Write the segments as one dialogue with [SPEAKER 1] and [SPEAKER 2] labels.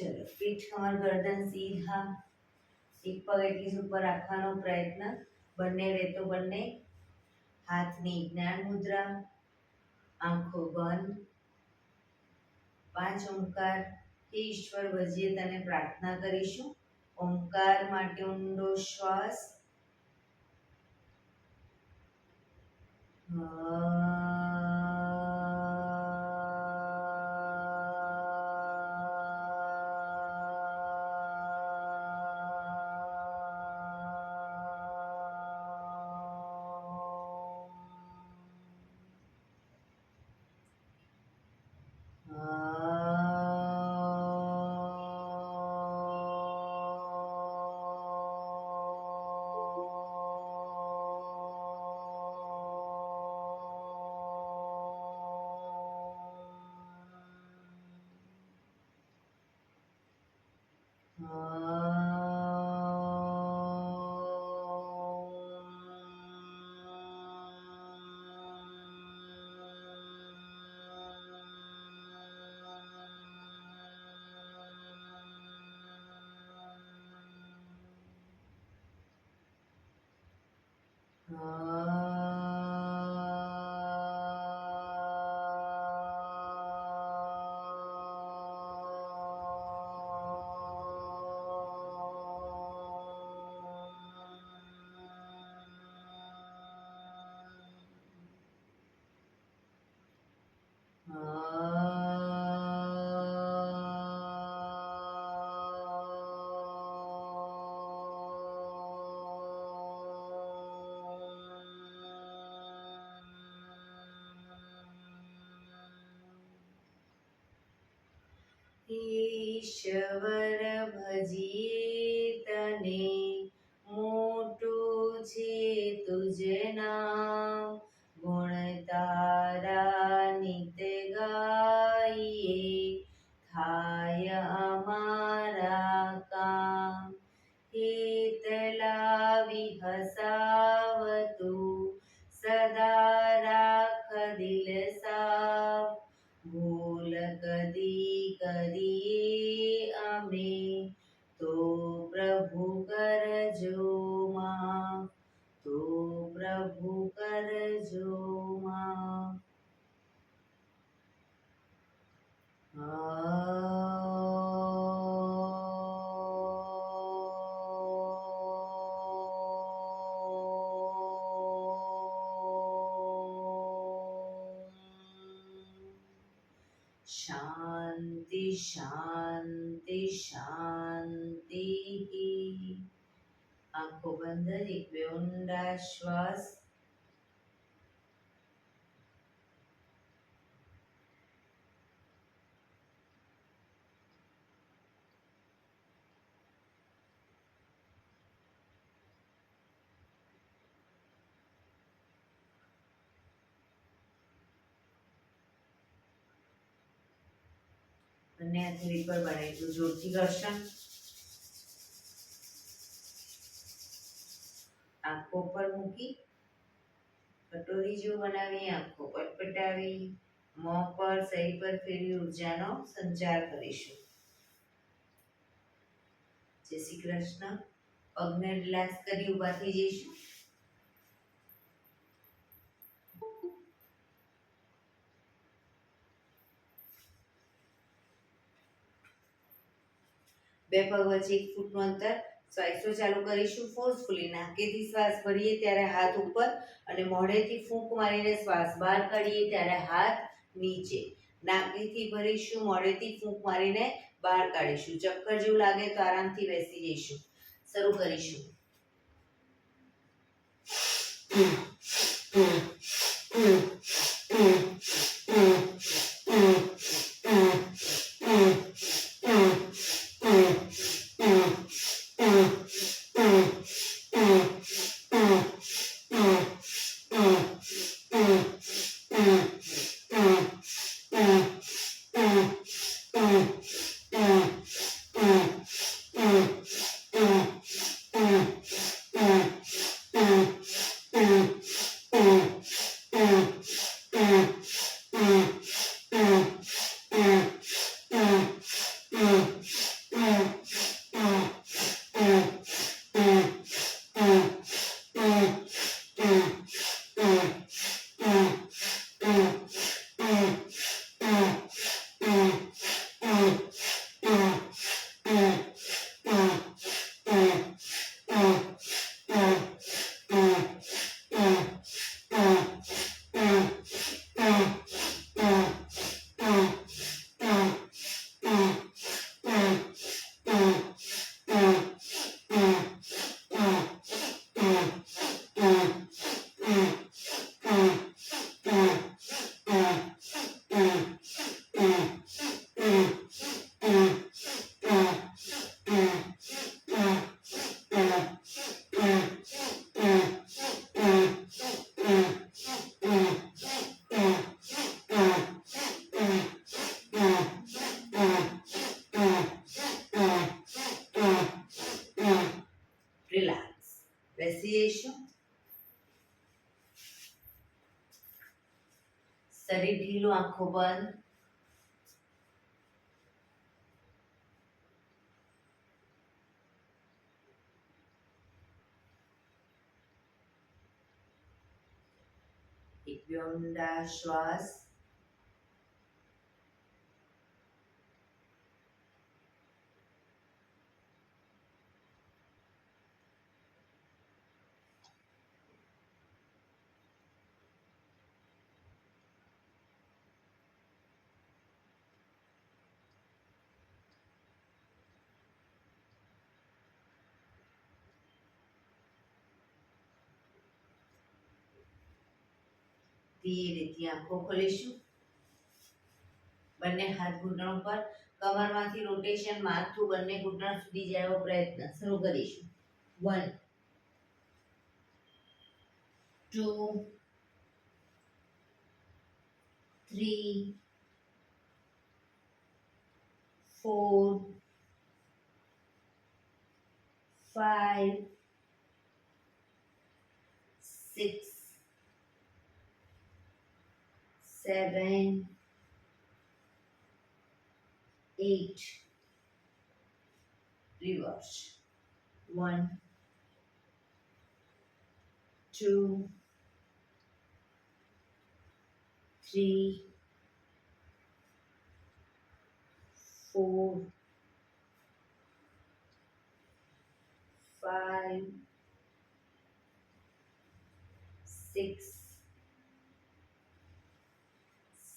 [SPEAKER 1] ચલો, પીઠ કમર ગરદન સીધા, એક પગ એટલી ઉપર રાખવાનો પ્રયત્ન, બંને રેતો બંને, હાથની જ્ઞાન મુદ્રા, આંખો બંધ, 5 ઓમકાર હે ઈશ્વર ભજીએ તને પ્રાર્થના કરીશું. ઓમકાર માટે ઊંડો શ્વાસ. ઈશ્વર ભજીએ તને, મોટું છે તુજ નામ, ગુણ તારા નિત ગાઈએ, થાય અમારા કામ. હેત લાવી હસાવતું, સદા રાખ દિલ સાફ, ભૂલ કદી કરીએ અમે, તો પ્રભુ કરજો માફ, તો પ્રભુ કરજો માફ. શાંતિ શાંતિ શાંતિ. આંખો બંધ, એક બે ઊંડા શ્વાસ. બંને હાથની પર બનાવીશું જોરથી ઘર્ષણ. આંખો પર મૂકી કટોરી જેવું બનાવી, આંખો પટપટાવી, મોં પર શરીર પર ફેરવી ઉર્જાનો સંચાર કરીશું. જય શ્રી કૃષ્ણ. પગને રિલેક્સ કરી ઊભા થઈ જઈશું. બે પગ વચ્ચે 1 ફૂટનું અંતર. શ્વાસો ચાલુ કરીશું ફોર્સફુલી. નાકેથી શ્વાસ ભરીએ ત્યારે હાથ ઉપર અને મોઢેથી ફૂંક મારીને શ્વાસ બહાર કાઢીએ ત્યારે હાથ નીચે. નાકેથી ભરીશું, મોઢેથી ફૂંક મારીને બહાર કાઢીશું. ચક્કર જેવું લાગે તો આરામથી બેસી જઈશું. શરૂ કરીશું. શરીર ઢીલું, આંખો બંધ. એક બે ઊંડા શ્વાસ. ધીરેથી આંખો ખોલીશું. બંને હાથ ઘૂંટણ પર, કમરમાંથી રોટેશન, માથું બંને ઘૂંટણ સુધી જાય એવો પ્રયત્ન. શરૂ કરીશું. 1 2 3 4 5 6 7 8. Reverse. 1 2 3 4 5 6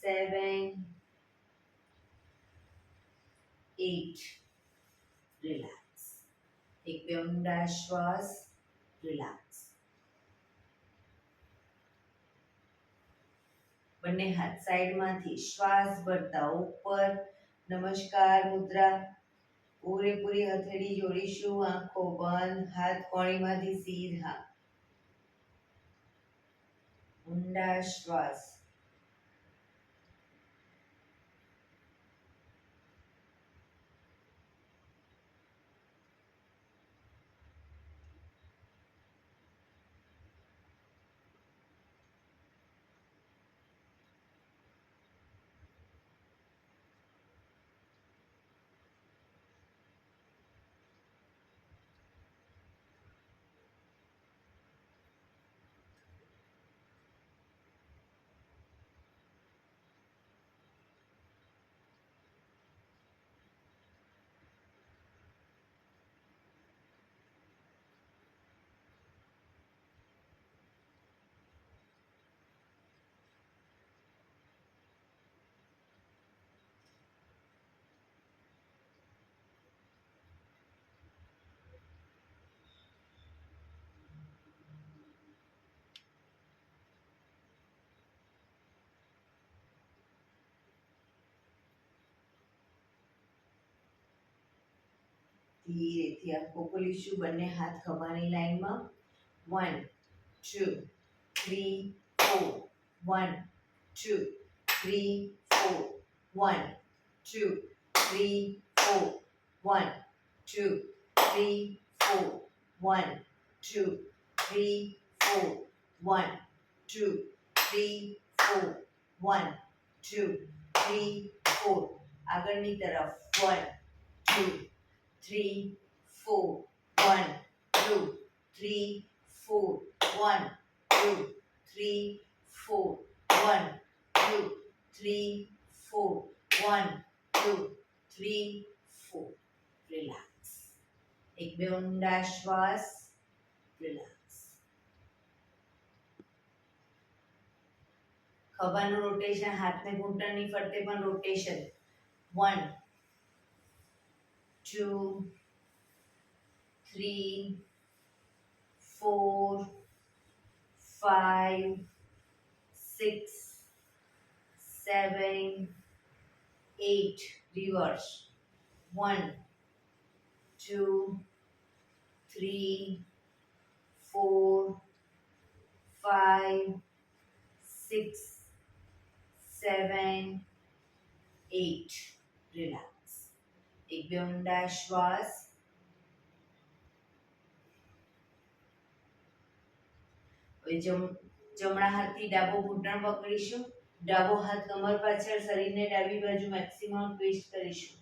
[SPEAKER 1] 7 8. Relax. એક બે ઊંડા શ્વાસ. રિલેક્સ. બંને હાથ સાઈડમાંથી શ્વાસ ભરતા ઉપર. નમસ્કાર મુદ્રા. પૂરેપૂરી હથેળી જોડીશું. આંખો બંધ. હાથ કોણીમાંથી સીધા. ઊંડા શ્વાસ. ધીરેથી આંખો ખોલીશું. બંને હાથ ખભાની લાઈનમાં. 1 2 3 4 1 2 3 4 1 2 3 4 1 2 3 4 1 2 3 4 1 2 3 4 1 2 3 4. આગળની તરફ. 1 2 3 4 1 2 3 4 1 2 3 4 1 2 3 4 1 2 3 4. રિલેક્સ. એક બે ઊંડા શ્વાસ. રિલેક્સ. ખભાનું રોટેશન, હાથને ઘૂંટણની ફરતે પણ રોટેશન. 1 2 3 4 5 6 7 8. Reverse. 1 2 3 4 5 6 7 8. Relax. એક બે ઊંડા શ્વાસ. હવે જમણા હાથથી ડાબો ઘૂંટણ પકડીશું. ડાબો હાથ કમર પાછળ, શરીરને ડાબી બાજુ મેક્સિમમ ટ્વિસ્ટ કરીશું.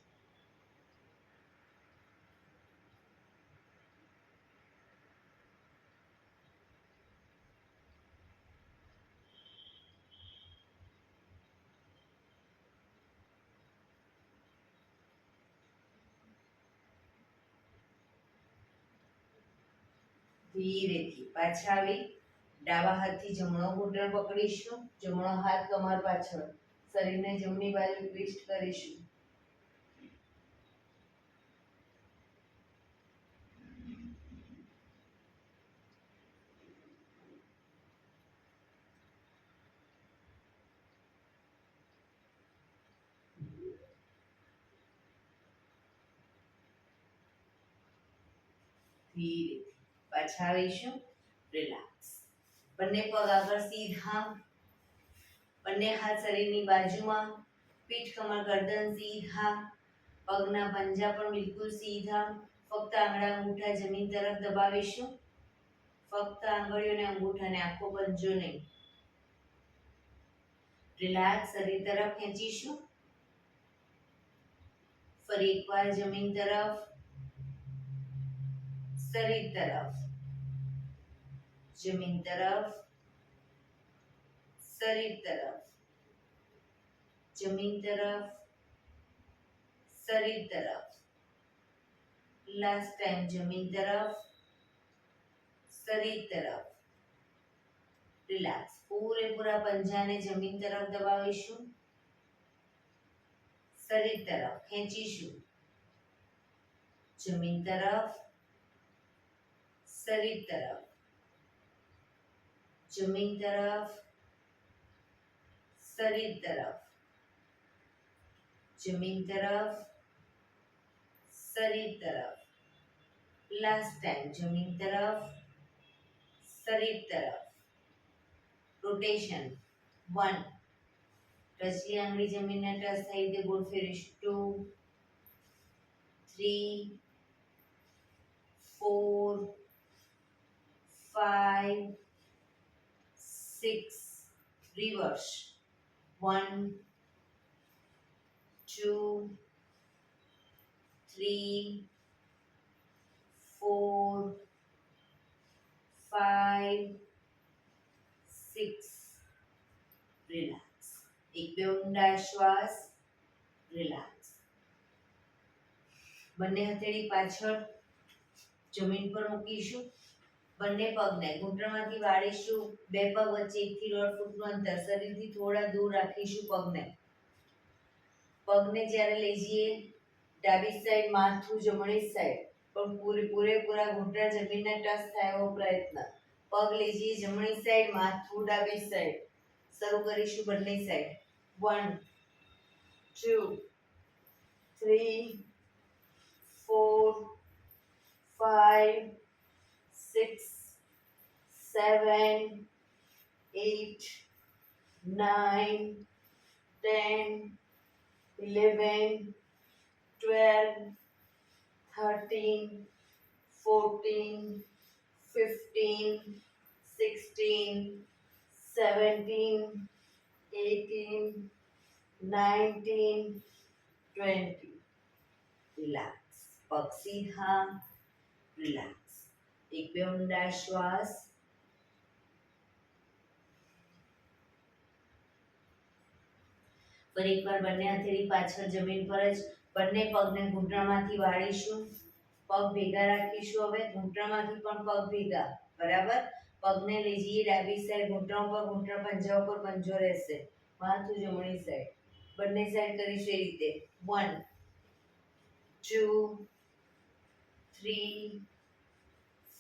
[SPEAKER 1] ધીરેથી પાછા આવી ડાબા હાથથી જમણો ઘૂંટણ પકડીશું, જમણો હાથ કમર પાછળ, શરીરને જમણી બાજુ ટ્વિસ્ટ કરીશું. ધીરેથી પાછા આવીશું. રિલેક્સ. બંને પગ આગળ સીધા, બંને હાથ શરીરની બાજુમાં, પીઠ કમર ગરદન સીધા, પગના પંજા પણ બિલકુલ સીધા. ફક્ત આંગળા અંગૂઠા જમીન તરફ દબાવીશું. ફક્ત આંગળીઓને અંગૂઠાને, આખો પંજો નહીં. રિલેક્સ. શરીર તરફ ખેંચીશું. ફરી એકવાર જમીન તરફ, શરીર તરફ, જમીન તરફ, શરીર તરફ, જમીન તરફ, શરીર તરફ. લાસ્ટ ટાઈમ જમીન તરફ, શરીર તરફ. રિલેક્સ. પૂરેપૂરા પંજાને જમીન તરફ દબાવીશું. શરીર તરફ ખેંચીશું. જમીન તરફ, શરીર તરફ, જમીન તરફ, શરીર તરફ, જમીન તરફ, શરીર તરફ. લાસ્ટ ટાઈમ જમીન તરફ, શરીર તરફ. રોટેશન 1. ટચલી આંગળી જમીનને ટચ થઈ રીતે ગોળ ફેરીશું. 2, 3, 4, 5, 6. રિવર્સ. 1, 2, 3, 4, 5, 6. રિલેક્સ. એક બે ઊંડા શ્વાસ. રિલેક્સ. બંને હથેળી પાછળ જમીન પર મૂકીશું. બંને પગને ઘૂંટણમાંથી વાળીશું. બે પગ વચ્ચે 1 થી 1.5 ફૂટનું અંતર, શરીરથી થોડા દૂર રાખીશું પગને. પગને જ્યારે લઈ જઈએ ડાબી સાઈડ, માથું જમણી સાઈડ, પણ પૂરેપૂરા ઘૂંટણ જમીનને ટચ થાય એવો પ્રયત્ન. પગ લઈ જઈએ જમણી સાઈડ, માથું ડાબી સાઈડ. શરૂ કરીશું બંને સાઈડ. 1, 2, 3, 4, 5, 6, 7, 8, 9, 10, 11, 12, 13, 14, 15, 16, 17, 18, 19, 20. રિલેક્સ. પગ સીધા. રિલેક્સ. એક બે ઊંડા શ્વાસ. ફરી એકવાર બંને હથેળી પાછળ જમીન પર જ, બંને પગને ઘૂંટણમાંથી વાળીશું. પગ ભેગા રાખીશું. હવે ઘૂંટણમાંથી પણ પગ ભેગા. બરાબર. પગને લઈ જઈએ ડાબી સાઈડ, ઘૂંટણ પર, ઘૂંટણ પંજા ઉપર પંજો રહેશે. માથું જમણી સાઈડ. બંને સાઈડ કરીશું એ રીતે. 1, 2, 3,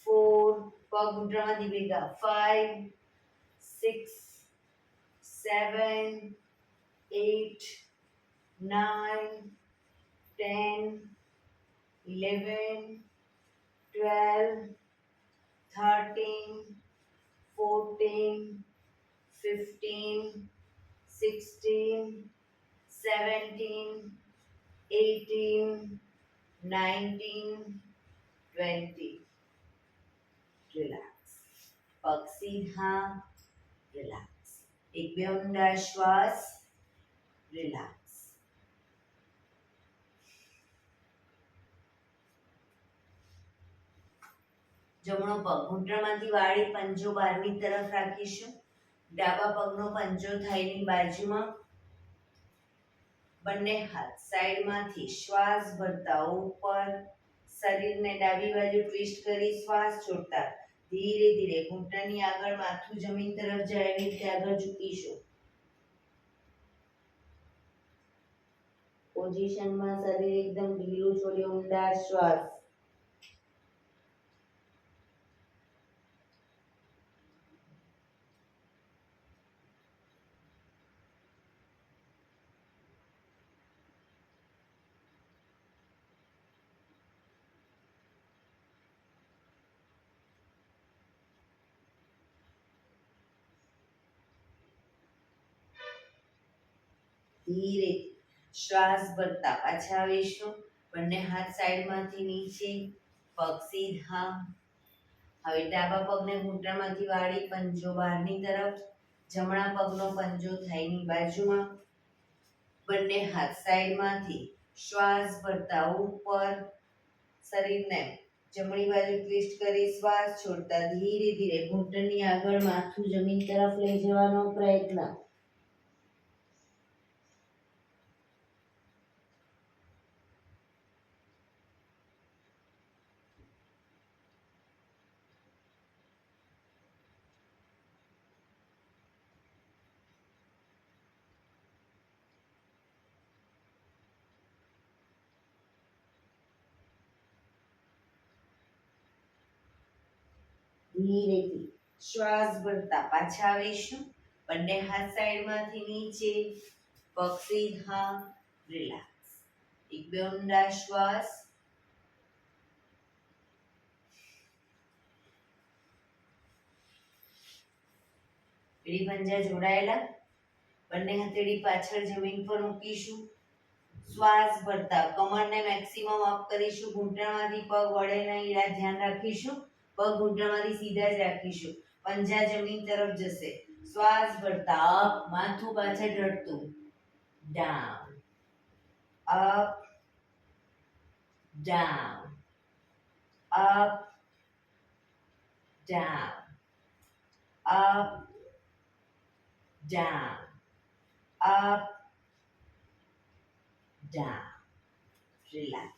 [SPEAKER 1] 4. પગ ઘૂંટણમાંથી ભેગા. 5, 6, 7, 8, 9, 10, 11, 12, 13, 14, 15, 16, 17, 18, 19, 20. રિલેક્સ. પગ સીધા. રિલેક્સ. એક બે ઊંડા શ્વાસ, રિલેક્સ. જમણો પગ ઘૂંટણમાંથી વાળી પંજો બહારની તરફ રાખીશું. ડાબા પગનો પંજો થાઈની બાજુમાં. બંને હાથ સાઈડમાંથી શ્વાસ ભરતા ઉપર. શરીરને ડાબી બાજુ ટ્વિસ્ટ કરી શ્વાસ છોડતા ધીરે ધીરે ઘૂંટણની આગળ માથું જમીન તરફ જાય એવી રીતે આગળ ઝૂકીશું. પોઝિશનમાં શરીર એકદમ ઢીલું છોડી ઊંડા શ્વાસ. ધીરે શ્વાસ ભરતા પાછા આવીશું. બંને હાથ સાઈડમાંથી નીચે, પગ સીધા. હવે ડાબા પગને ઘૂંટણમાંથી વાળી પંજો બહારની તરફ. જમણા પગનો પંજો થાઈની બાજુમાં. બંને હાથ સાઈડમાંથી શ્વાસ ભરતા ઉપર. શરીરને જમણી બાજુ ટ્વિસ્ટ કરી શ્વાસ છોડતા ધીરે ધીરે ઘૂંટણની આગળ માથું જમીન તરફ લઈ જવાનો પ્રયત્ન. ધીરેથી શ્વાસ ભરતા પાછા આવીશું. બંને હાથ સાઈડમાંથી નીચે, પગ સીધા, રિલેક્સ. એક બે ઊંડા શ્વાસ. એડી પંજા જોડાયેલા. બંને હથેળી પાછળ જમીન પર મૂકીશું. શ્વાસ ભરતા કમરને મેક્સિમમ અપ કરીશું. ઘૂંટણમાંથી પગ વળે નહીં એના ધ્યાન રાખીશું. પગ ઘૂંટણમાંથી સીધા જ રાખીશું. પંજા જમીન તરફ જશે. શ્વાસ ભરતા અપ, માથું પાછળ ઢળતું. Down, up, down, up, down, up, down, up, down. Relax.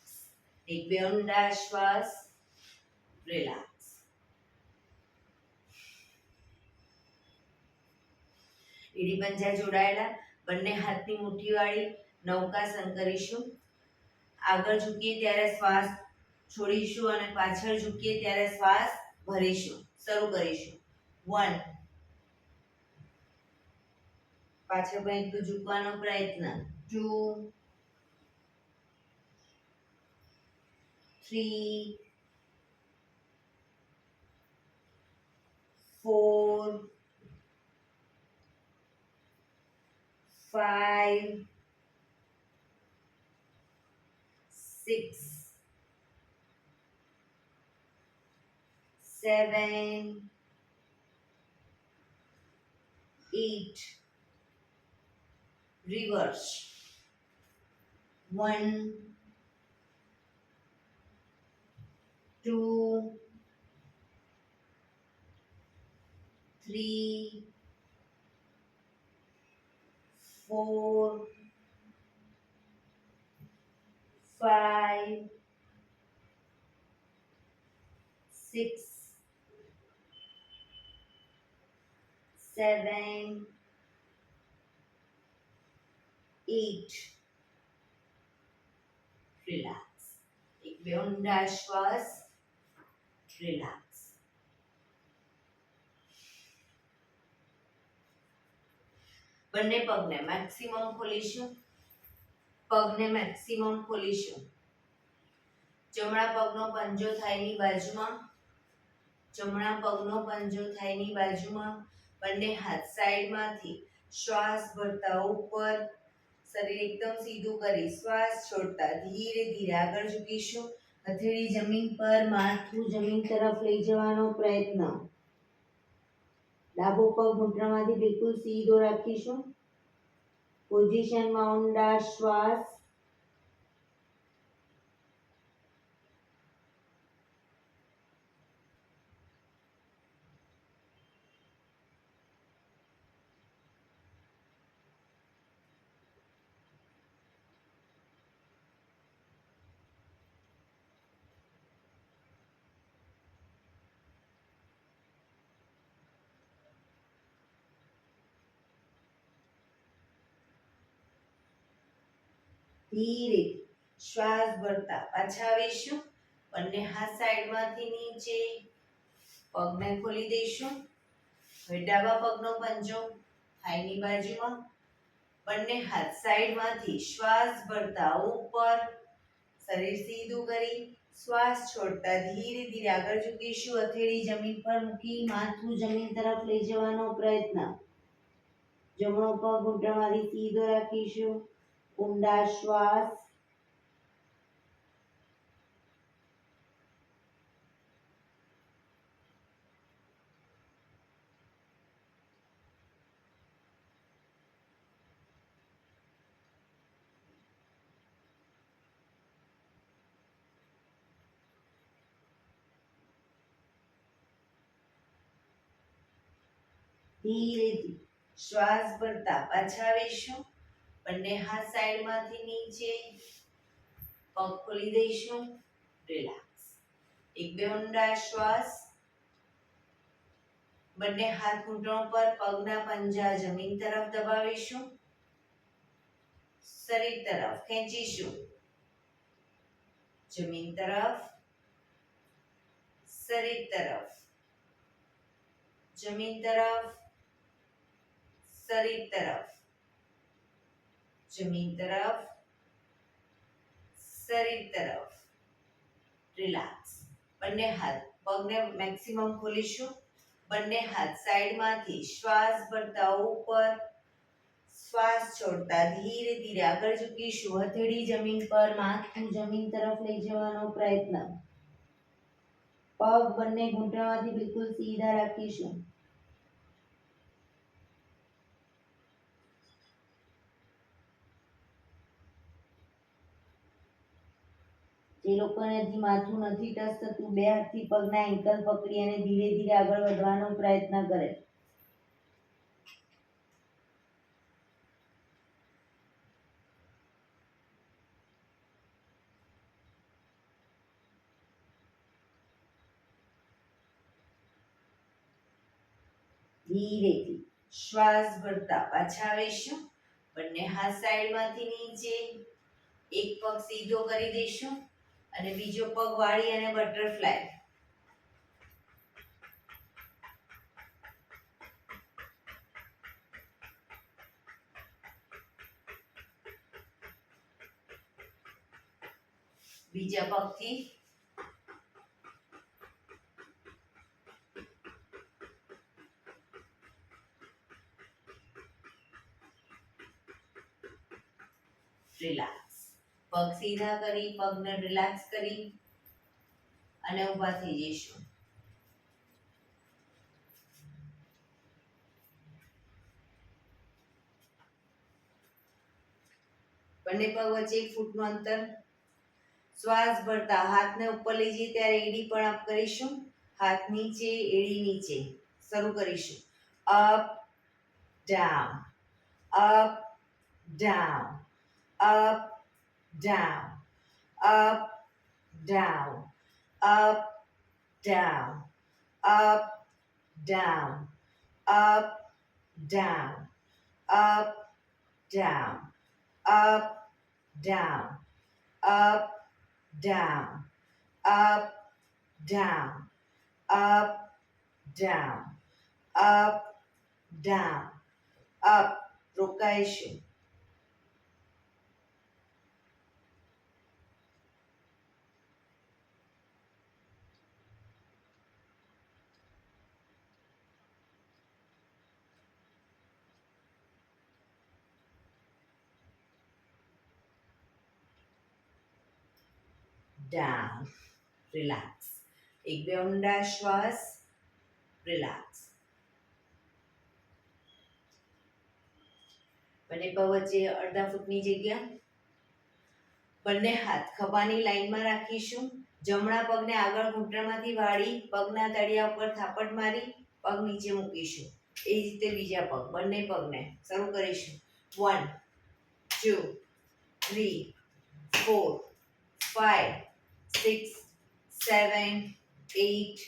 [SPEAKER 1] એક બે ઊંડા શ્વાસ. રિલેક્સ. એડી પંજા જોડાયેલા. બંને હાથની મુઠ્ઠી વાળી નૌકાસન કરીશું. આગળ ઝૂકીએ ત્યારે શ્વાસ છોડીશું અને પાછળ ઝૂકીએ ત્યારે શ્વાસ ભરીશું. શરૂ કરીશું. 1, પાછળ પણ એટલું ઝૂકવાનો પ્રયત્ન. 2, 3, 4, 5, 6, 7, 8. Reverse. 1, 2, 3, 4, 5, 6, 7, 8. રિલેક્સ. એક બે ઊંડા શ્વાસ. રિલેક્સ. બંને પગને મેક્સિમમ ખોલીશું. પગને મેક્સિમમ ખોલીશું. જમણા પગનો પંજો થાઈની બાજુમાં. જમણા પગનો પંજો થાઈની બાજુમાં. બંને હાથ સાઈડમાંથી શ્વાસ ભરતા ઉપર. શરીર એકદમ સીધું કરી શ્વાસ છોડતા ધીરે ધીરે આગળ ઝૂકીશું. હથેળી જમીન પર, માથું જમીન તરફ લઈ જવાનો પ્રયત્ન. ડાબો પગ ઘૂંટણમાંથી બિલકુલ સીધો રાખીશું. પોઝિશનમાં ઊંડા શ્વાસ. ધીરે શ્વાસ ભરતા પાછા આવીશું. બંને હાથ સાઈડમાંથી નીચે. પગને ખોલી દઈશું. હવે ડાબા પગનો પંજો થાઈની બાજુમાં. બંને હાથ સાઈડમાંથી શ્વાસ ભરતા ઉપર. શરીર સીધું કરી શ્વાસ છોડતા ધીરે ધીરે આગળ ઝૂકીશું. હથેળી જમીન પર મૂકી માથું જમીન તરફ લઈ જવાનો પ્રયત્ન. જમણો પગ ઘૂંટણમાંથી સીધો રાખીશું. ઊંડા શ્વાસ. ધીરેથી શ્વાસ ભરતા પાછા આવીશું. બંને હાથ સાઈડમાંથી નીચે. પગ ખોલી દઈશું. રિલેક્સ. એક બે ઊંડા શ્વાસ. બંને હાથ ઘૂંટણો પર, પગના પંજા જમીન તરફ દબાવીશું. શરીર તરફ ખેંચીશું. જમીન તરફ, શરીર તરફ, જમીન તરફ, શરીર તરફ, જમીન તરફ, શરીર તરફ. રિલેક્સ. બંને હાથ પગને મેક્સિમમ ખોલીશું. બંને હાથ સાઈડમાંથી શ્વાસ ભરતા ઉપર. શ્વાસ છોડતા ધીરે ધીરે આગળ ઝૂકીશું. હથેળી જમીન પર, માથું જમીન તરફ લઈ જવાનો પ્રયત્ન. પગ બંને ઘૂંટણમાંથી બિલકુલ સીધા રાખીશું. જે લોકોને હજી માથું નથી ટચ થતું, બે હાથથી પગના એન્કલ પકડી અને ધીરે ધીરે આગળ વધવાનો પ્રયત્ન કરે. ધીરેથી શ્વાસ ભરતા પાછા આવીશું. બંને હાથ સાઈડમાંથી નીચે. એક પગ સીધો કરી દઈશું અને બીજો પગ વાળી અને બટરફ્લાય. બીજા પગથી રિલેક્સ. પગ સીધા કરી, પગને રિલેક્સ કરી અને ઊભા થઈ જઈશું. બંને પગ વચ્ચે 1 ફૂટનું અંતર. શ્વાસ ભરતા હાથને ઉપર લઈ જઈએ ત્યારે એડી પણ અપ કરીશું. હાથ નીચે, એડી નીચે. શરૂ કરીશું. Up down, up down, up down, up down, up down, up down, up down, up down, up, down, up, down, up, down, up, down, up, down, up. રોકાઈશું. down, relax. એક બે ઊંડા શ્વાસ. રિલેક્સ. બંને પગ વચ્ચે અડધા ફૂટની જગ્યા. બંને હાથ ખભાની લાઈનમાં રાખીશું. જમણા પગને આગળ ઘૂંટણમાંથી વાળી પગના તળિયા ઉપર થાપટ મારી પગ નીચે મૂકીશું. એ જ રીતે બીજા પગ, બંને પગને શરૂ કરીશું. 1 2 3 4 5 6 7 8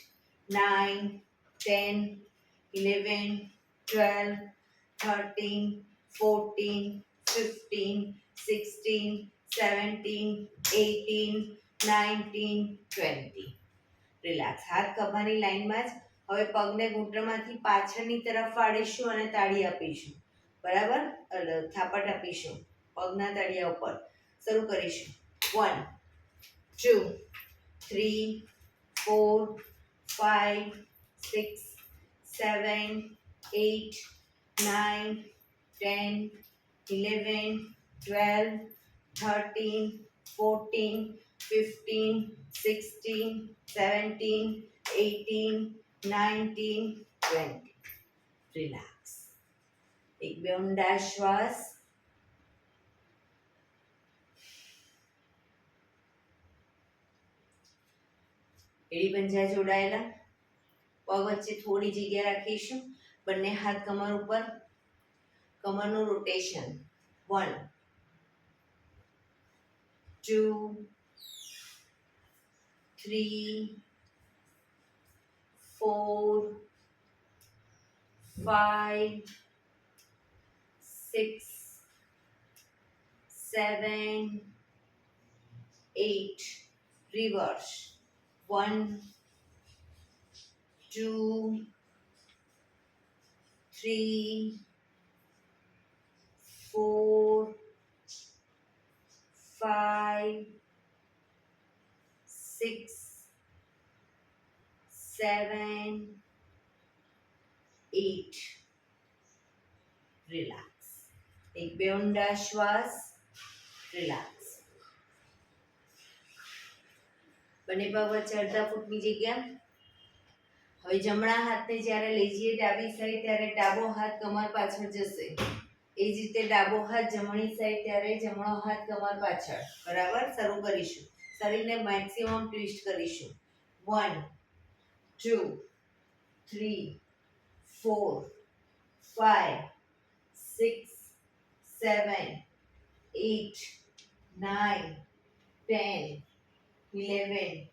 [SPEAKER 1] 9 10 11 12 13 14 15 16 17 18 19 20. રિલેક્સ. હાથ ખભાની લાઈનમાં જ. હવે પગને ઘૂંટણમાંથી પાછળની તરફ વાળીશું અને તાળી આપીશું. બરાબર, થાપટ આપીશું પગના તળિયા ઉપર. શરૂ કરીશું. 1 2 3 4 5 6 7 8 9 10 11 12 13 14 15 16 17 18 19 20. રિલેક્સ. એક બે ઊંડા શ્વાસ. એડી પંજા જોડાયેલા. પગ વચ્ચે થોડી જગ્યા રાખીશું. બંને હાથ કમર ઉપર. કમરનું રોટેશન. 1 2 3 4 5 6 7 8. Reverse. 1 2 3 4 5 6 7 8. રિલેક્સ. એક બે ઊંડા શ્વાસ. રિલેક્સ. બંને પગ વચ્ચે અડધા ફૂટની જગ્યા. હવે જમણા હાથને જ્યારે લઈ જઈએ ડાબી સાઈડ ત્યારે ડાબો હાથ કમર પાછળ જશે. એ જ રીતે ડાબો હાથ જમણી સાઈડ ત્યારે જમણો હાથ કમર પાછળ. બરાબર, શરૂ કરીશું. શરીરને મેક્સિમમ ટ્વિસ્ટ કરીશું. 1 2 3 4 5 6 7 8 9 10 11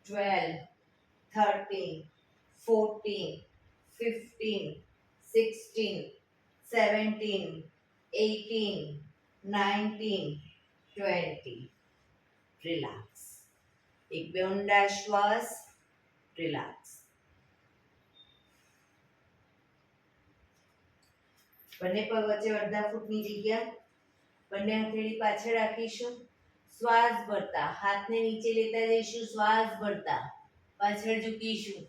[SPEAKER 1] 12 13 14 15 16 17 18 19 20. રિલેક્સ. એક બે ઊંડા શ્વાસ. રિલેક્સ. બંને પગ વચ્ચે અડધા ફૂટની જગ્યા. બંને હથેળી પાછળ રાખીશું. શ્વાસ ભરતા હાથને નીચે લેતા જઈશું. શ્વાસ ભરતા પાછળ ઝૂકીશું.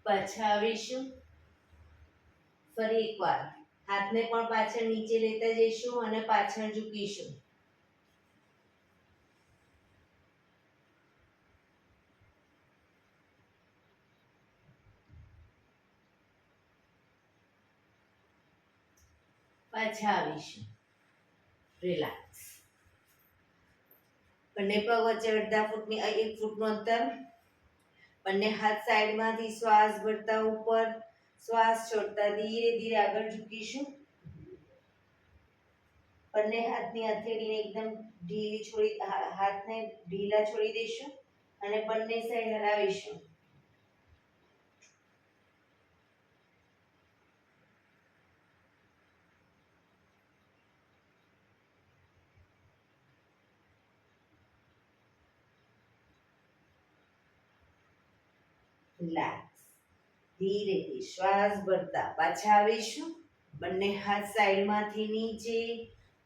[SPEAKER 1] પાછા આવીશું. ફરી એકવાર હાથને પણ પાછળ નીચે લેતા જઈશું અને પાછળ ઝૂકીશું. પાછા આવીશું. રિલેક્સ. બંને પગ વચ્ચે અડધા ફૂટની 1 ફૂટનું અંતર. બંને હાથ સાઈડમાંથી શ્વાસ ભરતા ઉપર. શ્વાસ છોડતા ધીરે ધીરે આગળ ઝૂકીશું. બંને હાથની હથેળીને એકદમ ઢીલી છોડી હાથને ઢીલા છોડી દઈશું અને બંને સાઈડ હલાવીશું. રિલેક્સ. ધીરેથી શ્વાસ ભરતા પાછા આવીશું. બંને હાથ સાઈડમાંથી નીચે.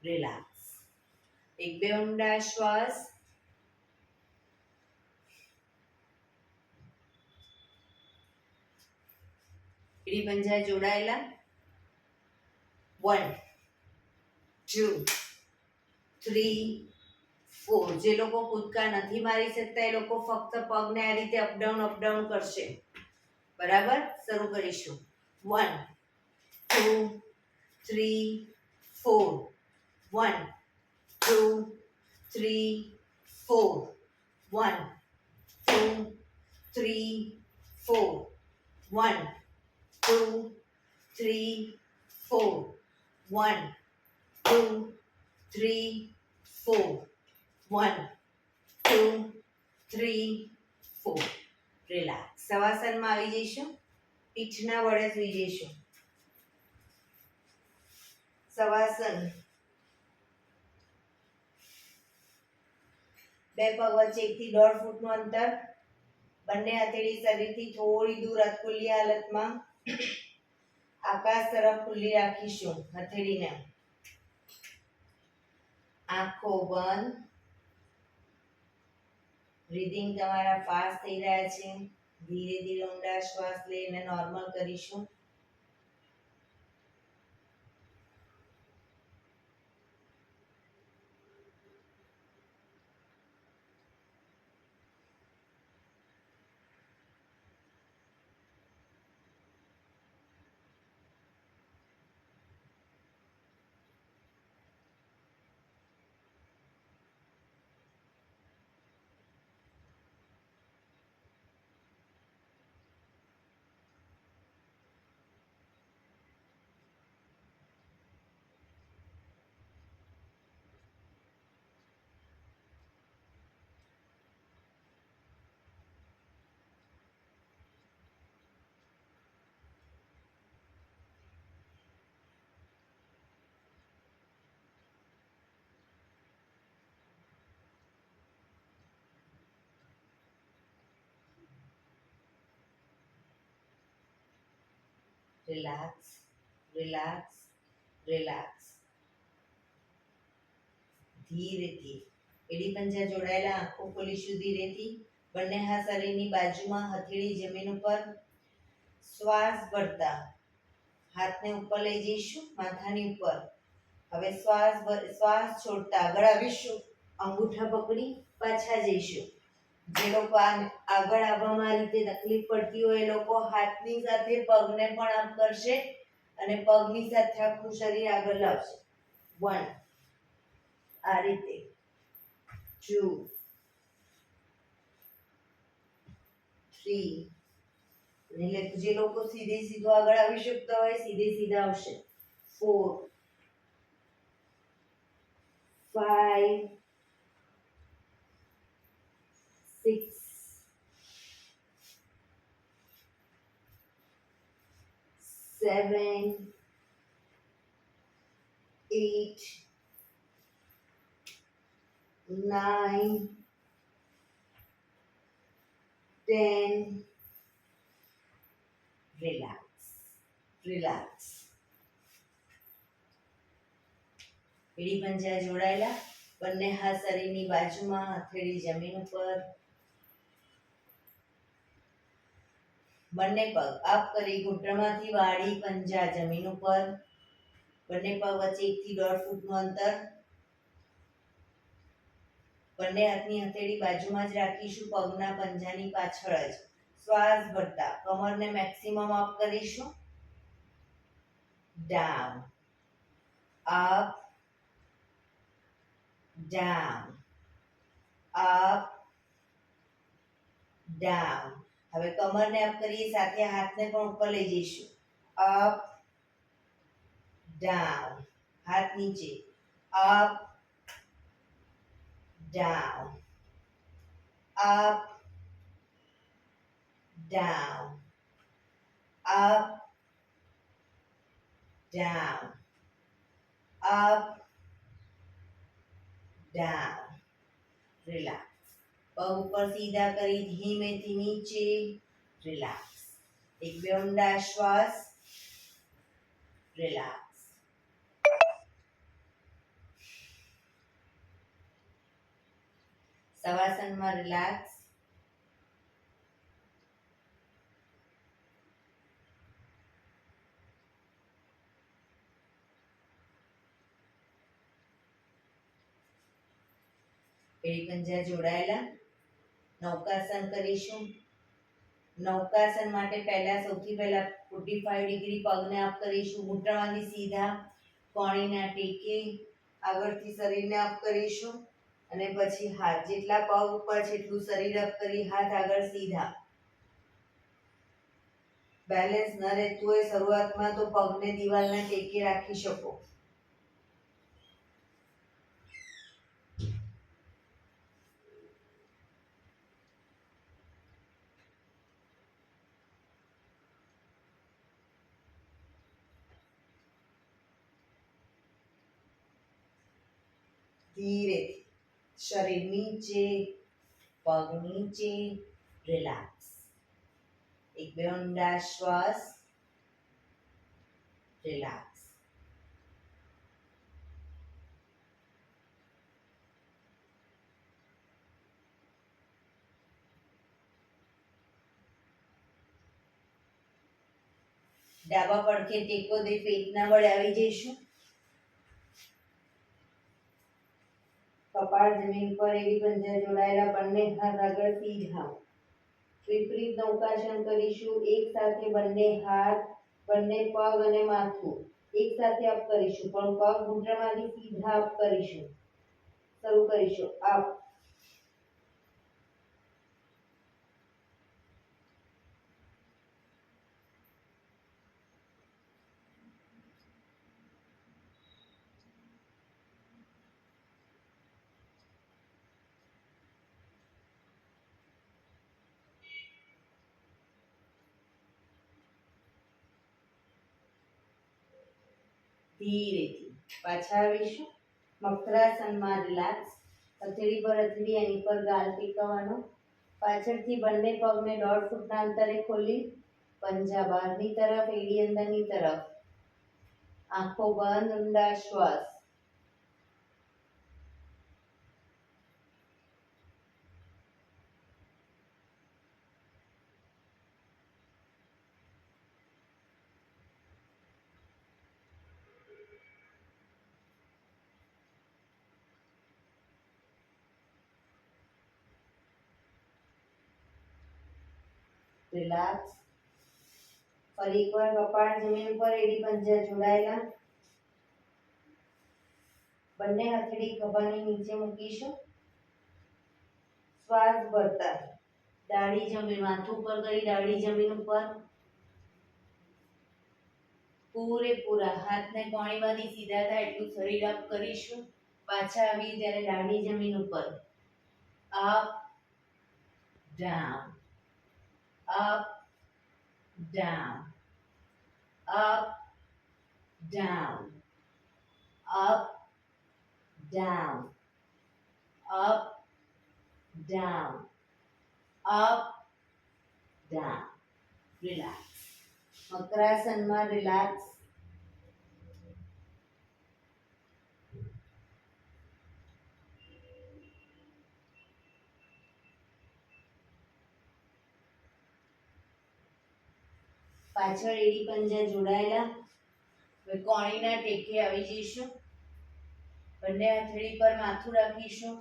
[SPEAKER 1] રિલેક્સ. એક બે ઊંડા શ્વાસ. એડી પંજા જોડાયેલા. 1 2 3 4. જે લોકો કૂદકા નથી મારી શકતા એ લોકો ફક્ત પગને આ રીતે અપડાઉન કરશે. બરાબર, શરૂ કરીશું. 1 2 3 4. 1 2 3 4. 1 2 3 4. 1 2 3 4. 1 2 3 4. 1 2 3 4. રિલેક્સ. શવાસનમાં આવી જઈશું. પીઠના વડે સૂઈ જઈશું. શવાસન. બે પગ વચ્ચે 1 થી 1.5 ફૂટનું અંતર. બંને હથેળી શરીરથી થોડી દૂર અધખુલ્લી હાલતમાં આકાશ તરફ ખુલ્લી રાખીશું. હથેળીને આંખો બંધ. બ્રીધિંગ તમારા ફાસ્ટ થઈ રહ્યા છે. ધીરે ધીરે ઊંડા શ્વાસ લઈને નોર્મલ કરીશું. Relax, relax, relax. ધીરેથી એડી પંજા જોડાયેલા. આંખો ખોલીશું ધીરેથી. બંને હાથ શરીરની બાજુમાં, હથેળી જમીન ઉપર. શ્વાસ ભરતા હાથને ઉપર લઈ જઈશું, માથાની ઉપર. હવે શ્વાસ છોડતા આગળ આવીશું. અંગૂઠા પકડી પાછા જઈશું. જે લોકો આગળ આવવામાં આ રીતે તકલીફ પડતી હોય એ લોકો હાથની સાથે પગને પણ આમ કરશે અને પગની સાથે આખું શરીર આગળ લાવશે. 1 આ રીતે. 2 3. એટલે જે લોકો સીધે સીધો આગળ આવી શકતા હોય સીધે સીધા આવશે. 4 5 6 7 8 9 10. Relax, relax. એડી પંજા જોડાયેલા. બંને હાથ શરીરની બાજુમાં, હથેળી જમીન ઉપર. બંને પગ અપ કરી ઘૂંટણમાંથી વાળી પંજા જમીન ઉપર. બંને પગ વચ્ચે 1 થી 1.5 ફૂટનું અંતર. બંને હાથની હથેળી બાજુમાં જ રાખીશું, પગના પંજાની પાછળ જ. શ્વાસ ભરતા કમરને મેક્સિમમ અપ કરીશું. Down, up, down, up, down. હવે કમરને અપ કરીએ, સાથે હાથને પણ ઉપર લઈ જઈશું. Up, down. હાથ નીચે. Up, down, up, down, up, down, up, down. Relax. પગ ઉપર સીધા કરી ધીમેથી નીચે. રિલેક્સ. એક બે ઊંડા શ્વાસ. રિલેક્સ. શવાસનમાં રિલેક્સ. એડી પંજા જોડાયેલા. નૌકાસન કરીશું. નૌકાસન માટે સૌથી પહેલા 45 ડિગ્રી પગને અપ કરીશું. ઘૂંટણમાંથી સીધા કોણીના ટેકે આગળથી શરીરને અપ કરીશું અને પછી હાથ જેટલા પગ ઉપર છે એટલું શરીર અપ કરી હાથ આગળ સીધા. બેલેન્સ ન રહેતું હોય શરૂઆતમાં તો પગને દિવાલના ટેકે રાખી શકો. ધીરેથી શરીર નીચે, પગ નીચે, રિલેક્સ. એક બે ઊંડા શ્વાસ, રિલેક્સ. ડાબા પડખે ટેકો દે પેટના બળે આવી જઈશું. કપાળ જમીન પર એડી પંજા જોડાયેલા, બંને હાથ આગળ સીધા. વિપરીત નૌકાસન કરીશું. એક સાથે બંને હાથ, બંને પગ અને માથું એક સાથે અપ કરીશું, પણ પગ ઘૂંટણમાંથી સીધા અપ કરીશું. શરૂ કરીશું. અપ, ધીરેથી પાછા આવીશું. મકરાસનમાં રિલેક્સ. હથેળી પર હથેળી, એની પર ગાલ ટેકવવાનો. પાછળથી બંને પગને 1.5 ફૂટના અંતરે ખોલી પંજા બહારની તરફ, એડી અંદરની તરફ. આંખો બંધ, ઊંડા શ્વાસ. રિલેક્સ. ફરી એકવાર કપાળ જમીન પર, એડી પંજા જોડાયેલા. બંને હથેળી ખભાની નીચે મૂકીશું. શ્વાસ ભરતા દાઢી જમીન, માથું ઉપર કરી દાઢી જમીન ઉપર. પૂરેપૂરા હાથને કોણીમાંથી સીધા થાય એટલું શરીર અપ કરીશું. પાછા આવી ત્યારે દાઢી જમીન ઉપર. Up, down, up, down, up, down, up, down, up, down, up, down. Relax. મકરાસનમાં રિલેક્સ. પાછળ એડી પંજા જોડાયેલા. હવે કોણીના ટેકે આવી જઈશું. બંને હથેળી પર માથું રાખીશું.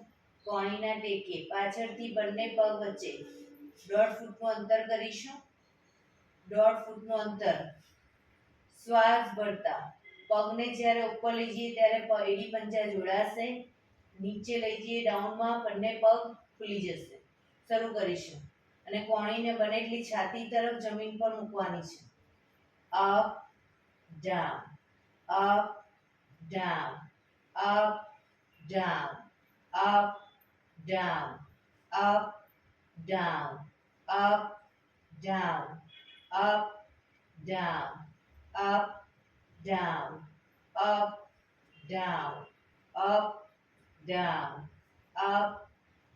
[SPEAKER 1] કોણીના ટેકે પાછળથી બંને પગ વચ્ચે 1.5 ફૂટનું અંતર કરીશું. 1.5 ફૂટનું અંતર. શ્વાસ ભરતા પગને જ્યારે ઉપર લઈ જઈએ ત્યારે એડી પંજા જોડાશે. નીચે લઈ જઈએ ડાઉનમાં, બંને પગ ખુલી જશે. શરૂ કરીશું અને કોણીને બને એટલી છાતી તરફ જમીન પર મૂકવાની છે. Up, down, up, down, up, down, up, down, up, down, up, down, up, down, up, down, up, down, up, down, up,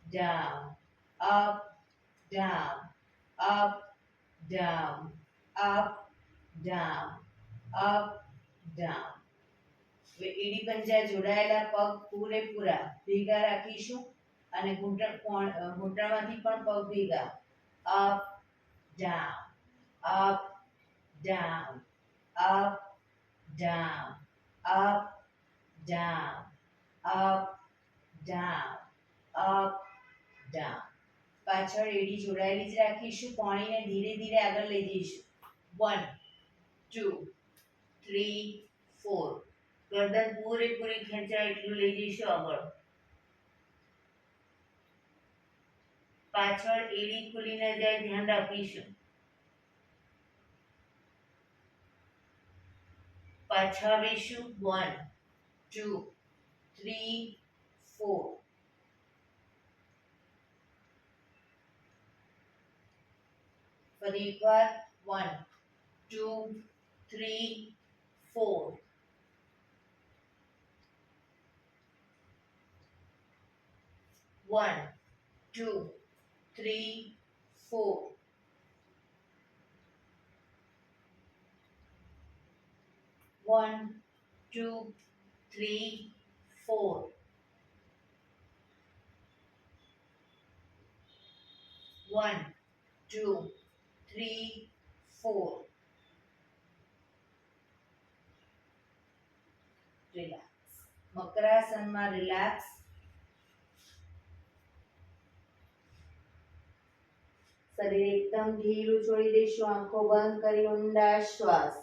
[SPEAKER 1] down, up, down, up, down, up, down, up, down. હવે એડી પંજા જોડાયેલા પગ પૂરેપૂરા ભેગા રાખીશું અને ઘૂંટણમાંથી પણ પગ ભેગા. Up, down, up, down, up, down, up, down, up, down, up down. પાછળ એડી જોડાયેલી જ રાખીશું. પાણીને ધીરે ધીરે આગળ લઈ જઈશું. 1 2 3 4. ગરદન પૂરેપૂરી ખેંચાય એટલું લઈ જઈશું આગળ. પાછળ એડી ખુલી ન જાય ધ્યાન રાખીશું. પાછા આવીશું. 1 2 3 4. ફરી એકવાર 1 2 3 4. 1 2 3 4. 1 2 3 4. 1 2 3 4. રિલેક્સ. મકરાસનમાં રિલેક્સ. શરીર એકદમ ઢીલું છોડી દઈશું. આંખો બંધ કરી ઊંડા શ્વાસ.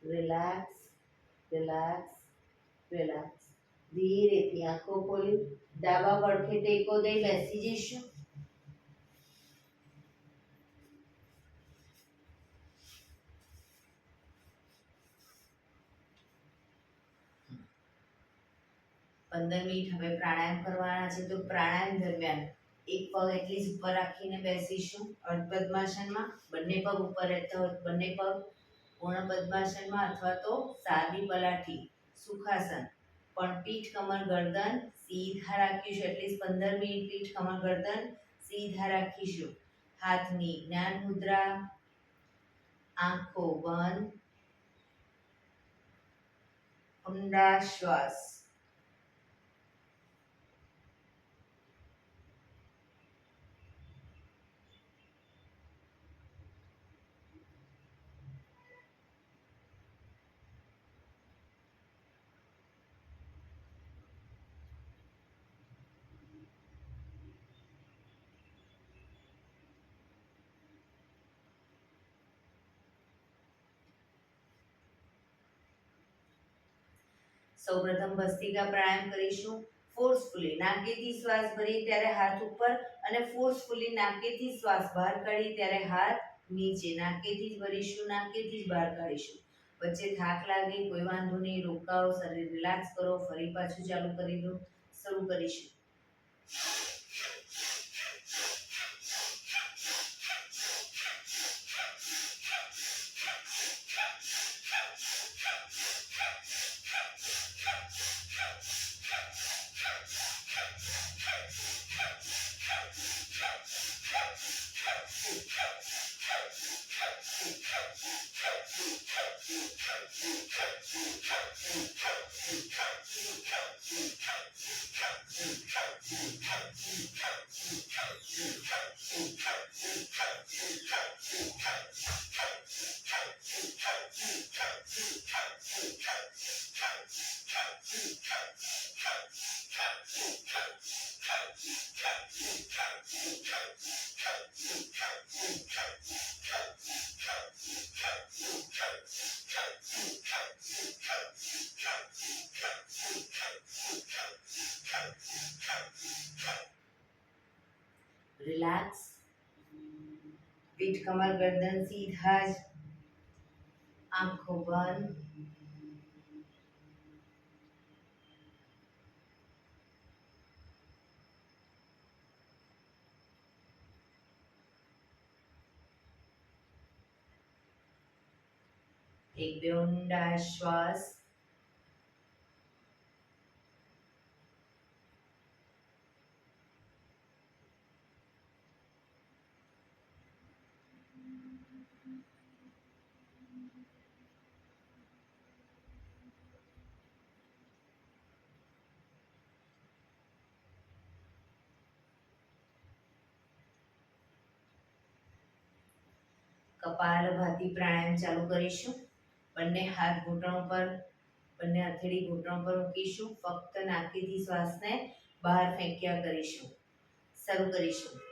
[SPEAKER 1] Relax relax relax. ધીરેથી આંખો ખોલી ડાબા પડખે ટેકો દઈ બેસી જઈશું. પંદર મિનિટ હવે પ્રાણાયામ કરવાના છે. તો પ્રાણાયામ દરમિયાન એક પગ એટલીસ્ટ ઉપર રાખીને બેસીશું અર્ધ પદ્માસનમાં. બંને પગ ઉપર રહેતા હોય બંને પગ પૂર્ણ પદ્માસનમાં અથવા તો સાદી પલાઠી સુખાસન. પણ પીઠ કમર ગરદન સીધા રાખીશું. એટલીસ્ટ 15 મિનિટ પીઠ કમર ગરદન સીધા રાખીશું. હાથની જ્ઞાન મુદ્રા. આંખો બંધ. ઊંડા શ્વાસ. સૌપ્રથમ ભસ્ત્રિકા પ્રાણાયામ કરીશું. ફોર્સફુલી નાકેથી શ્વાસ ભરીએ ત્યારે હાથ ઉપર અને ફોર્સફુલી નાકેથી શ્વાસ બહાર કાઢીએ ત્યારે હાથ નીચે. નાકેથી જ ભરીશું, નાકેથી જ બહાર કાઢીશું. વચ્ચે થાક લાગે કોઈ વાંધો નહીં, રોકાઓ, શરીર રિલેક્સ કરો, ફરી પાછું ચાલુ કરી દો. શરૂ કરીશું. રિલેક્સ. પીઠ કમર ગરદન સીધા જ. આંખો બંધ. એક બે ઊંડા શ્વાસ. કપાલભાતી પ્રાણાયામ ચાલુ કરીશું. બંને હાથ ઘૂંટણો પર, બંને હથેળી ઘૂંટણો પર મૂકીશું. ફક્ત નાકેથી શ્વાસને બહાર ફેંક્યા કરીશું. શરૂ કરીશું.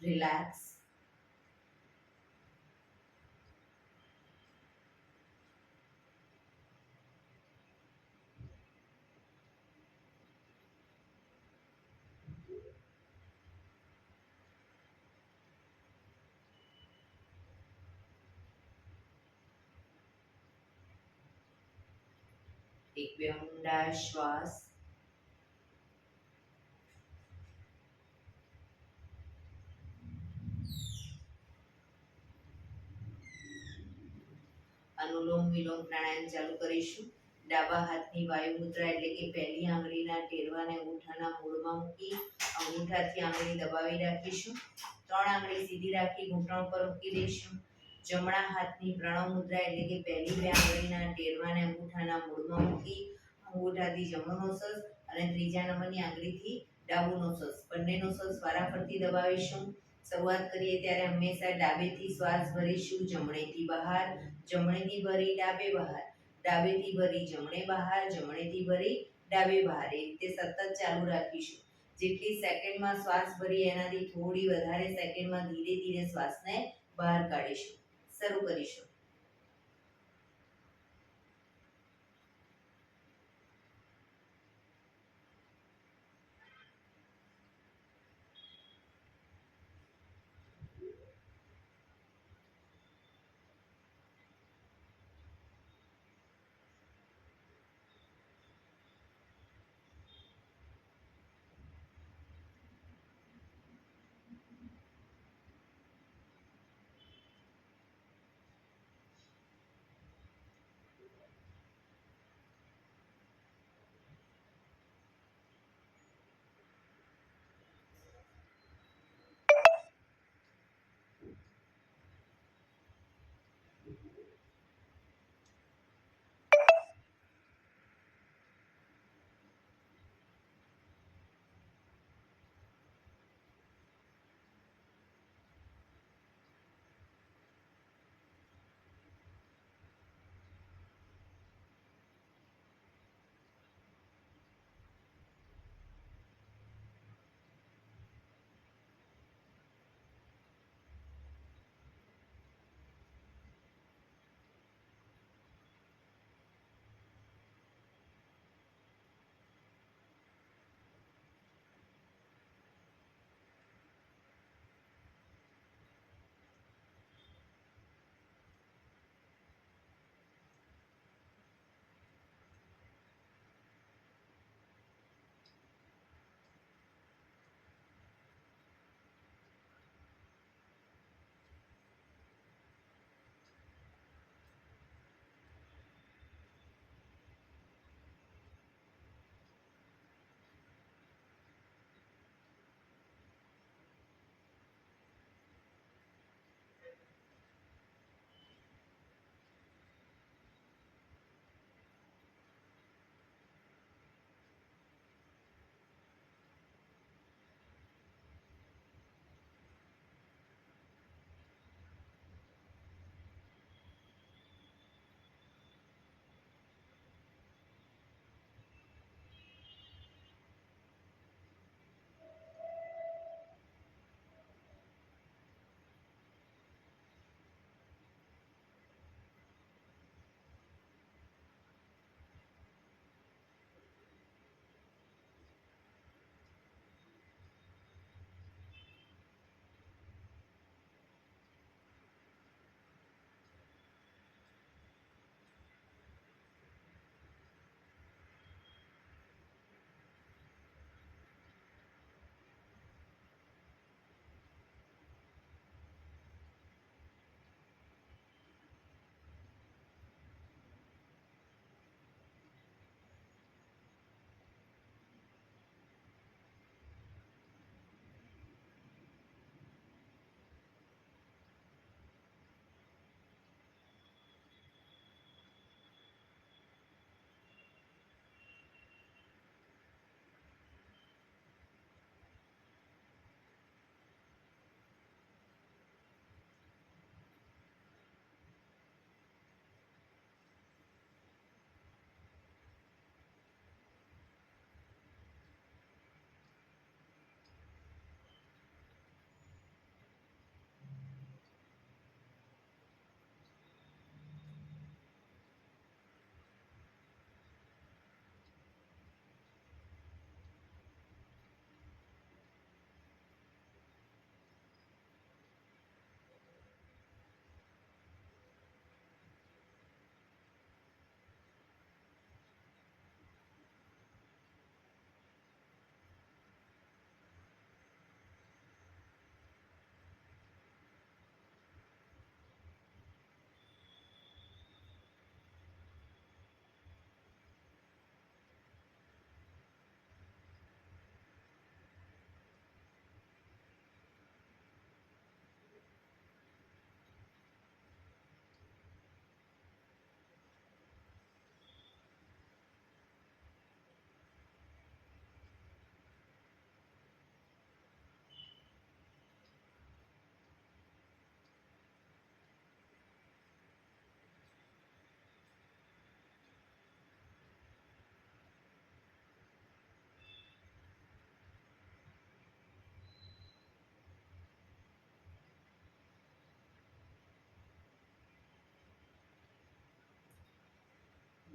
[SPEAKER 1] રિલેક્સ. એક બે ઊંડા શ્વાસ. અનુલોમ વિલોમ પ્રાણાયામ ચાલુ કરીશું. ડાબા હાથની વાયુ મુદ્રા એટલે કે પહેલી આંગળીના ટેરવાને અંગૂઠાના મૂળમાં મૂકી અંગૂઠાથી આંગળી દબાવી રાખીશું. 3 આંગળી સીધી રાખી ઘૂંટણ પર મૂકી દઈશું. જમણા હાથની પ્રણવ મુદ્રા એટલે કે પહેલી 2 આંગળીના ટેરવાને અંગૂઠાના મૂળમાં મૂકી અંગૂઠાથી જમણો નોસસ અને ત્રીજા નંબરની આંગળીથી ડાબુ નોસસ બંને નોસસ વારાફરતી દબાવીશું. શરૂઆત કરીએ ત્યારે હંમેશા ડાબેથી શ્વાસ ભરીશું, જમણેથી બહાર, જમણેથી ભરી ડાબે બહાર, ડાબેથી ભરી જમણે બહાર, જમણેથી ભરી ડાબે બહાર. એ રીતે સતત ચાલુ રાખીશું. જેટલી સેકન્ડમાં શ્વાસ ભરી એનાથી થોડી વધારે સેકન્ડમાં ધીરે ધીરે શ્વાસને બહાર કાઢીશું. શરૂ કરીશું.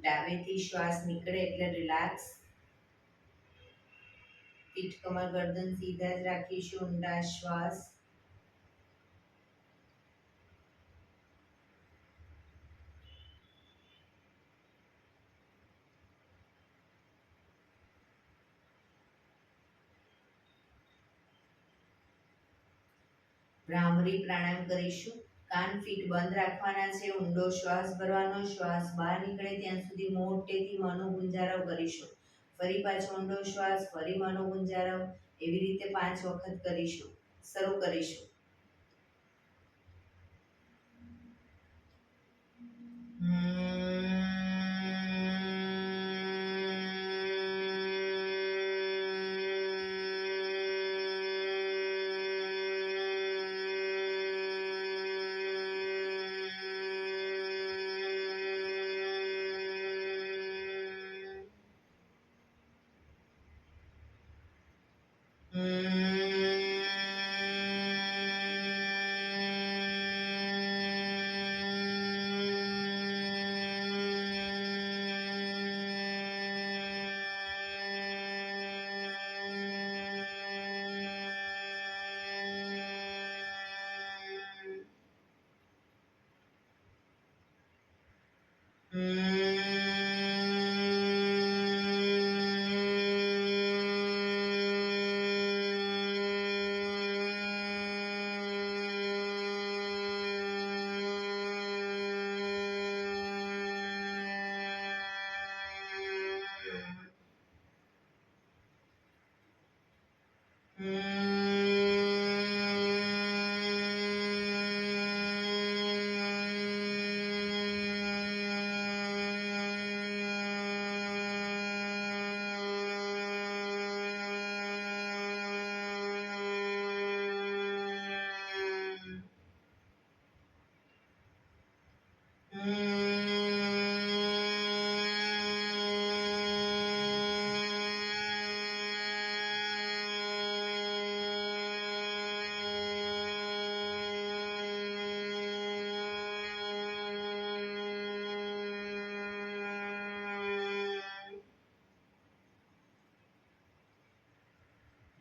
[SPEAKER 1] ડાબેથી શ્વાસ નીકળે એટલે રિલેક્સ. પીઠ કમર ગરદન સીધા જ રાખીશું. ઊંડા શ્વાસ. ભ્રામરી પ્રાણાયામ કરીશું. કાન ફીટ બંધ રાખવાના છે. ઊંડો શ્વાસ ભરવાનો. શ્વાસ બહાર નીકળે ત્યાં સુધી મોટેથી મોંનો ગુંજારવ કરીશું. ફરી પાછો ઊંડો શ્વાસ, ફરી મોંનો ગુંજારવ. એવી રીતે 5 વખત કરીશું. શરૂ કરીશું.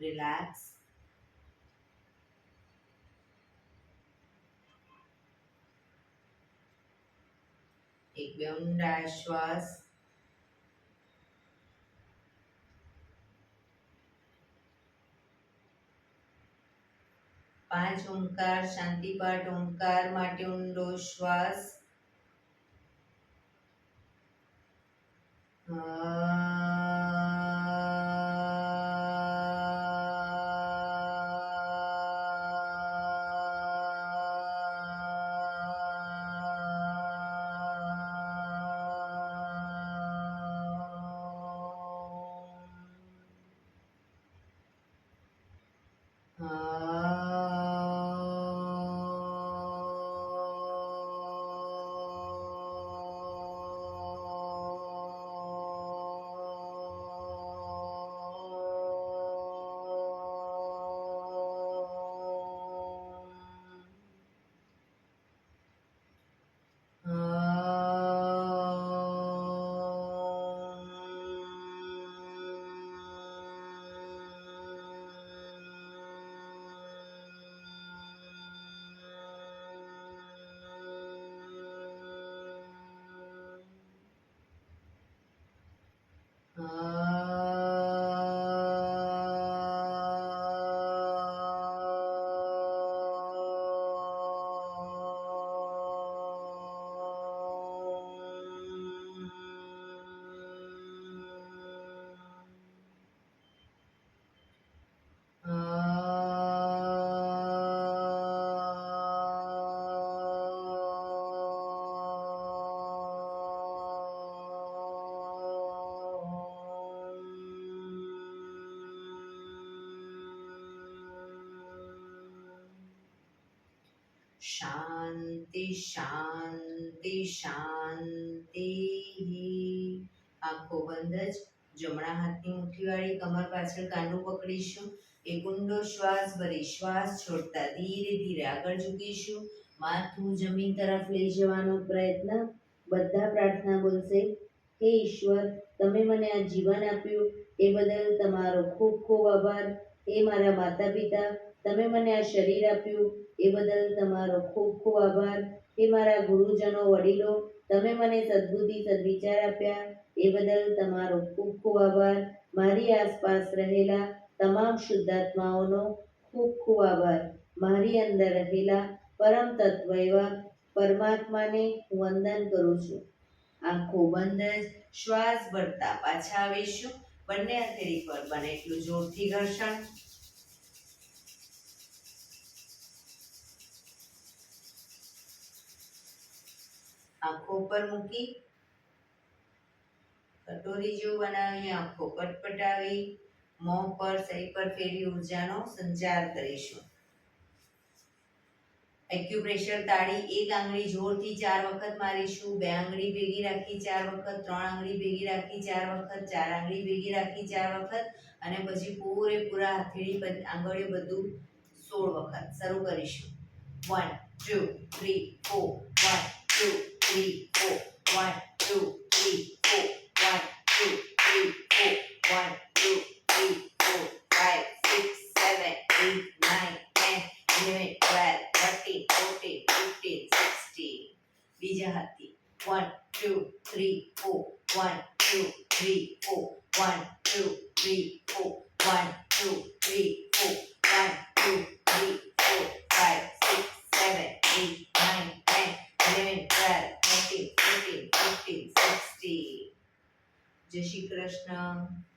[SPEAKER 1] રિલેક્સ. એક બે ઊંડા શ્વાસ. પાંચ ઓમકાર શાંતિ પાઠ. ઓમકાર માટે ઊંડો શ્વાસ. શાંતિ શાંતિ શાંતિ. આંખો બંધ જ. જમણા હાથની મુઠ્ઠીવાળી કમર પાછળ કાંડું પકડીશું. એક ઊંડો શ્વાસ ભરી શ્વાસ છોડતા ધીરે ધીરે આગળ ઝૂકીશું. માથું જમીન તરફ લઈ જવાનો પ્રયત્ન. બધા પ્રાર્થના બોલશે. હે ઈશ્વર, તમે મને આ જીવન આપ્યું એ બદલ તમારો ખૂબ ખૂબ આભાર. હે મારા માતા પિતા, તમે મને આ શરીર આપ્યું એ બદલ તમારો ખૂબ ખૂબ આભાર. હે મારા ગુરુજનો વડીલો, તમે મને સદ્બુદ્ધિ સદવિચાર આપ્યા એ બદલ તમારો ખૂબ ખૂબ આભાર. મારી આસપાસ રહેલા તમામ શુદ્ધાત્માઓનો ખૂબ ખૂબ આભાર. મારી અંદર રહેલા પરમ તત્વ એવા પરમાત્માને હું વંદન કરું છું. આંખો બંધ જ શ્વાસ ભરતા પાછા આવીશું. બંને હથેળી પર બને એટલું જોરથી ઘર્ષણ. આંખો પર મૂકી કટોરી જેવું બનાવી આંખો પટપટાવી મોં પર શરીર પર ફેરવી ઉર્જાનો સંચાર કરીશું. એક્યુપ્રેશર તાળી એક આંગળી જોરથી 4 વખત મારીશું. 2 આંગળી ભેગી રાખી 4 વખત, 3 આંગળી ભેગી રાખી 4 વખત, 4 આંગળી ભેગી રાખી 4 વખત અને પછી પૂરેપૂરા હથેળી આંગળીઓ બધું 16 વખત. શરૂ કરીશું. 1 2 3 4 1 2 3 4 1 2 3 4 1 2 3 4 1 2 3 4 5 6 7 8 9 10 11 12 13 14 15 16. બીજા હાથથી 1 2 3 4 1 2 3 4 1 2 3 4 1 2 3 4 1 2 3 4 5 6 7 8 9 10 11 12 13 14 15 16. જય શ્રી કૃષ્ણ.